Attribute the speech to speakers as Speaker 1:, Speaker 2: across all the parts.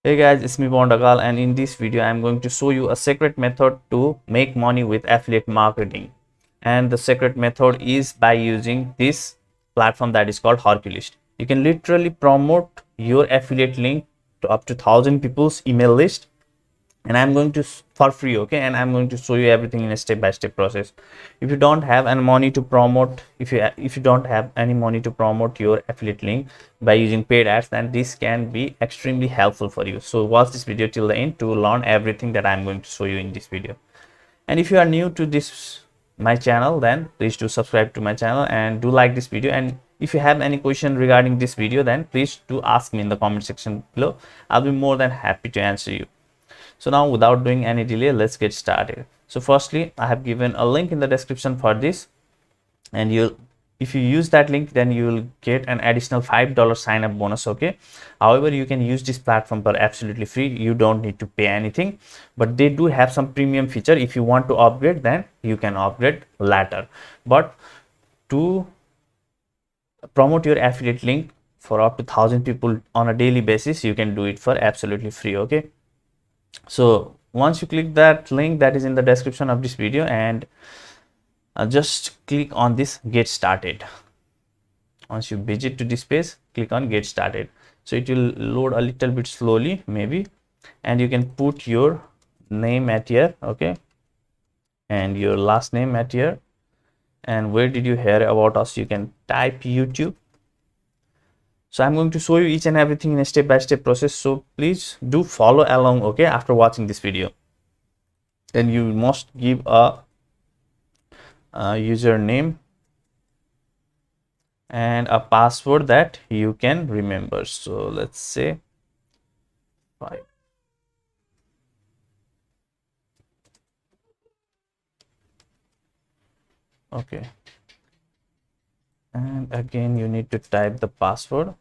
Speaker 1: Hey guys, it's me Bondakal, and in this video I'm going to show you a secret method to make money with affiliate marketing. And the secret method is by using this platform that is called HERCULIST. You can literally promote your affiliate link to up to 1,000 people's email list, and I'm going to for free, okay, and I'm going to show you everything in a step-by-step process. If you don't have any money to promote, if you don't have any money to promote your affiliate link by using paid ads, then this can be extremely helpful for you. So watch this video till the end to learn everything that I'm going to show you in this video. And if you are new to this my channel, then please do subscribe to my channel and do like this video. And if you have any question regarding this video, then please do ask me in the comment section below. I'll be more than happy to answer you. So now without doing any delay, let's get started. So firstly, I have given a link in the description for this, and if you use that link, then you will get an additional $5 sign up bonus, okay. However, you can use this platform for absolutely free. You don't need to pay anything, but they do have some premium feature. If you want to upgrade, then you can upgrade later. But to promote your affiliate link for up to 1,000 people on a daily basis, you can do it for absolutely free, okay. So once you click that link that is in the description of this video, and just click on this get started. Once you visit to this page, click on get started. So it will load a little bit slowly maybe, and you can put your name at here, okay, and your last name at here, and where did you hear about us, you can type YouTube. So I'm going to show you each and everything in a step-by-step process, so please do follow along, okay, after watching this video. Then you must give a username and a password that you can remember. So let's say 5. Okay, and again you need to type the password,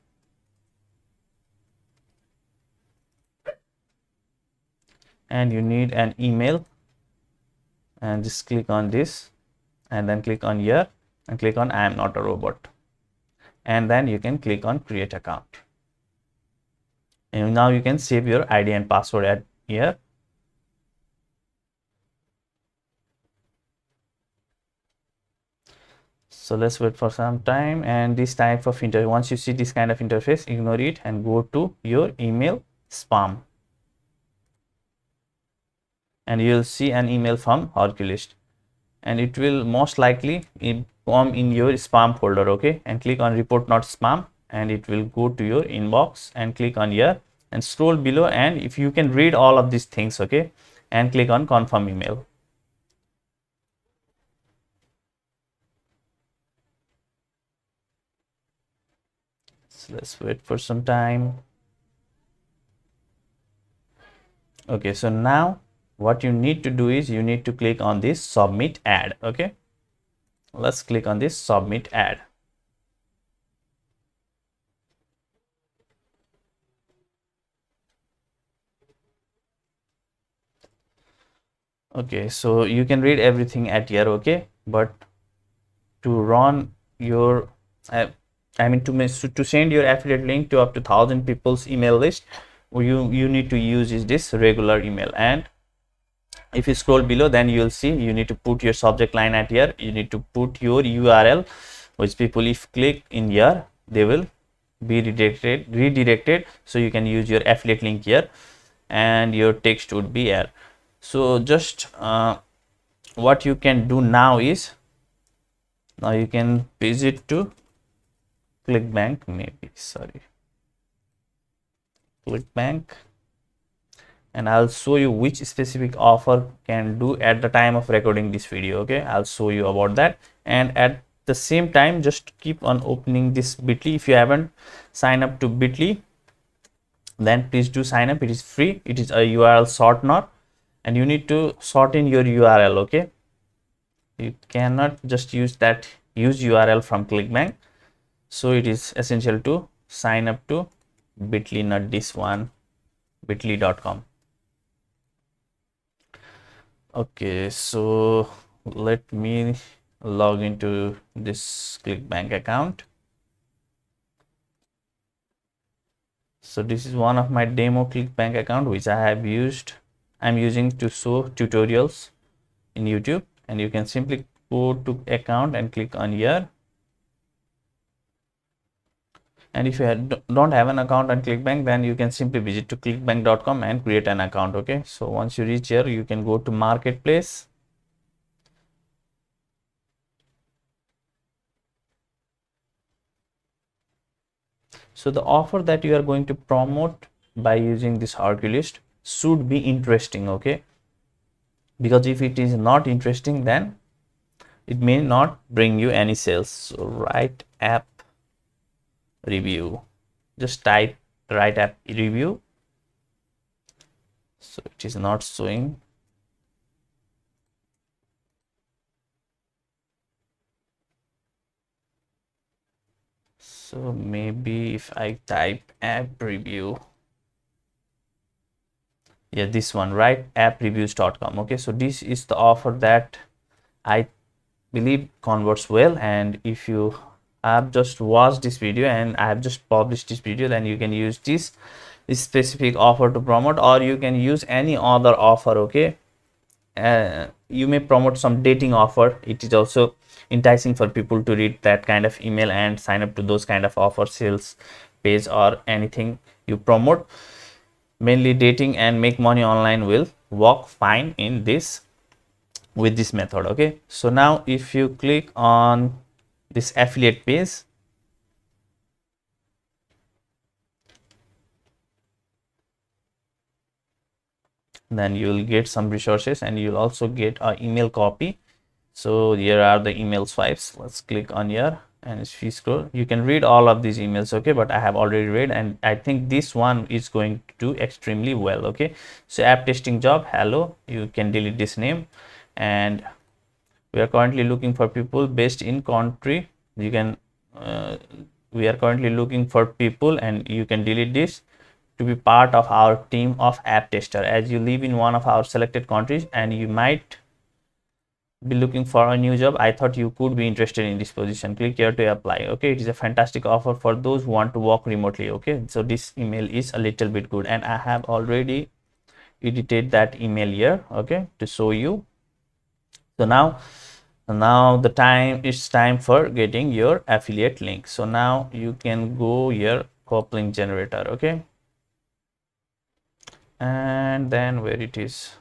Speaker 1: and you need an email, and just click on this, and then click on here and click on I am not a robot, and then you can click on create account, and now you can save your ID and password at here. So let's wait for some time, and this type of interface, once you see this kind of interface, ignore it and go to your email spam, and you'll see an email from HERCULIST, and it will most likely come in your spam folder, okay, and click on report not spam, and it will go to your inbox, and click on here and scroll below, and if you can read all of these things, okay, and click on confirm email. So let's wait for some time. Okay, so now what you need to do is you need to click on this submit ad, okay. Let's click on this submit ad. Okay, so you can read everything at here, okay, but to run your I mean to send your affiliate link to up to 1,000 people's email list, you need to use is this regular email. And if you scroll below, then you'll see you need to put your subject line at here, you need to put your URL, which people if click in here they will be redirected, so you can use your affiliate link here, and your text would be here. So just what you can do now is, now you can visit to ClickBank, ClickBank, and I'll show you which specific offer can do at the time of recording this video, okay. I'll show you about that, and at the same time just keep on opening this bit.ly. If you haven't signed up to bit.ly, then please do sign up. It is free, it is a URL shortener, and you need to sort in your URL, okay. You cannot just use URL from ClickBank, so it is essential to sign up to bit.ly, not this one, bit.ly.com. okay, so let me log into this ClickBank account. So this is one of my demo ClickBank account which I'm using to show tutorials in YouTube, and you can simply go to account and click on here. And if you don't have an account on ClickBank, then you can simply visit to clickbank.com and create an account. Okay, so once you reach here, you can go to marketplace. So the offer that you are going to promote by using this HERCULIST should be interesting. Okay, because if it is not interesting, then it may not bring you any sales. So write app review, just type write app review. So it is not showing. So maybe if I type app review, yeah, this one, right, appreviews.com. okay, so this is the offer that I believe converts well. And if you have just watched this video and I have just published this video, then you can use this specific offer to promote, or you can use any other offer. Okay, you may promote some dating offer. It is also enticing for people to read that kind of email and sign up to those kind of offer sales page, or anything you promote. Mainly dating and make money online will work fine in this with this method. Okay, so now if you click on this affiliate page, then you will get some resources and you'll also get an email copy. So here are the email swipes. Let's click on here, and if you scroll, you can read all of these emails. Okay, but I have already read, and I think this one is going to do extremely well. Okay, so app testing job, hello, you can delete this name. And we are currently looking for people based in country. You can we are currently looking for people, and you can delete this, to be part of our team of app tester, as you live in one of our selected countries and you might be looking for a new job. I thought you could be interested in this position. Click here to apply. Okay, it is a fantastic offer for those who want to work remotely. Okay, so this email is a little bit good, and I have already edited that email here, okay, to show you. So now the time is time for getting your affiliate link. So now you can go here, copy link generator. Okay, and then where it is,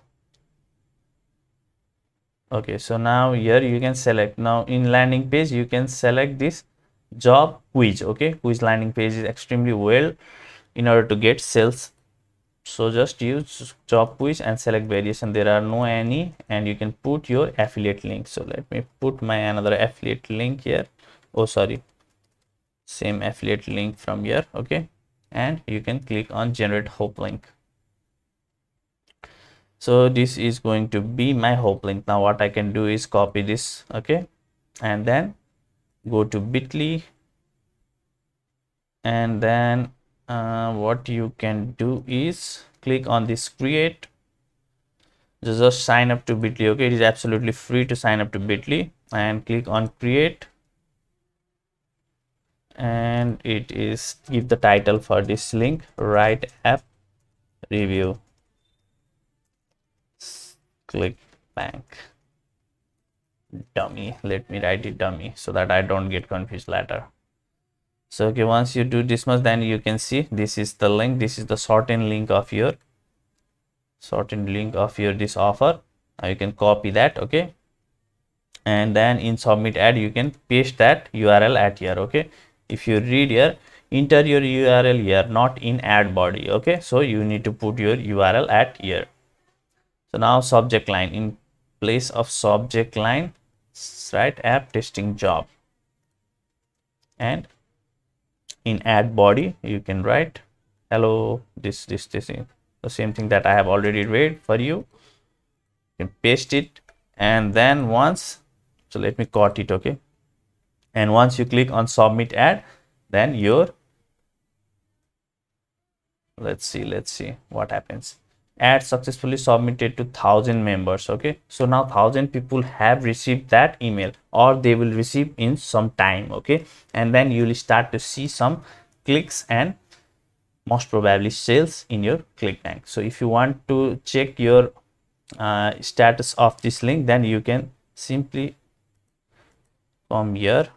Speaker 1: okay, so now here you can select. Now in landing page you can select this job quiz. Okay, quiz landing page is extremely well in order to get sales. So just use job quiz and select variation. There are no any, and you can put your affiliate link. So let me put my another affiliate link here. Oh sorry, same affiliate link from here. Okay, and you can click on generate hope link. So this is going to be my hope link. Now what I can do is copy this, okay, and then go to bit.ly, and then what you can do is click on this create. Just sign up to bit.ly. Okay, it is absolutely free to sign up to bit.ly, and click on create, and it is give the title for this link, write app review ClickBank dummy. Let me write it dummy so that I don't get confused later. So okay, once you do this much, then you can see this is the link. This is the shortened link of your this offer. Now you can copy that. Okay, and then in submit ad you can paste that URL at here. Okay, if you read here, enter your URL here, not in ad body. Okay, so you need to put your URL at here. So now subject line, in place of subject line, write app testing job, and in ad body you can write hello, this is the same thing that I have already read for you. You can paste it, and then once, so let me cut it. Okay, and once you click on submit ad, then your let's see what happens. Ad successfully submitted to 1000 members. Okay, so now 1000 people have received that email, or they will receive in some time. Okay, and then you will start to see some clicks and most probably sales in your ClickBank. So if you want to check your status of this link, then you can simply come here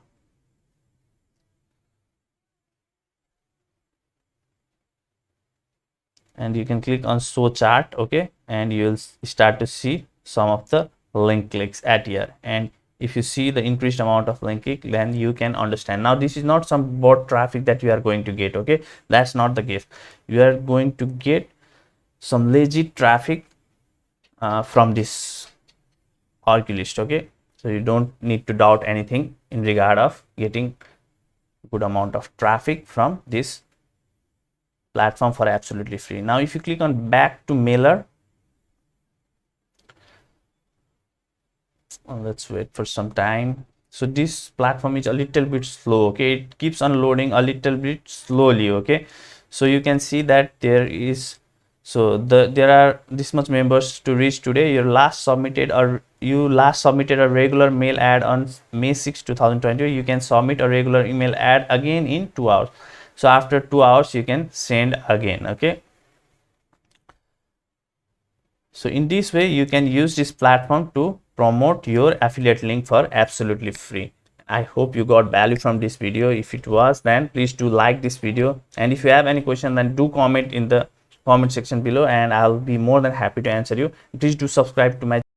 Speaker 1: and you can click on show chart. Okay, and you'll start to see some of the link clicks at here, and if you see the increased amount of link click, then you can understand. Now this is not some bot traffic that you are going to get. Okay, that's not the case. You are going to get some legit traffic from this HERCULIST. Okay, so you don't need to doubt anything in regard of getting good amount of traffic from this platform for absolutely free. Now if you click on back to mailer, let's wait for some time. So this platform is a little bit slow. Okay, it keeps unloading a little bit slowly. Okay, so you can see that there is, so there are this much members to reach today. You last submitted a regular mail ad on May 6 2020. You can submit a regular email ad again in 2 hours. So after 2 hours you can send again. Okay, so in this way you can use this platform to promote your affiliate link for absolutely free. I hope you got value from this video. If it was, then please do like this video, and if you have any question, then do comment in the comment section below and I'll be more than happy to answer you. Please do subscribe to my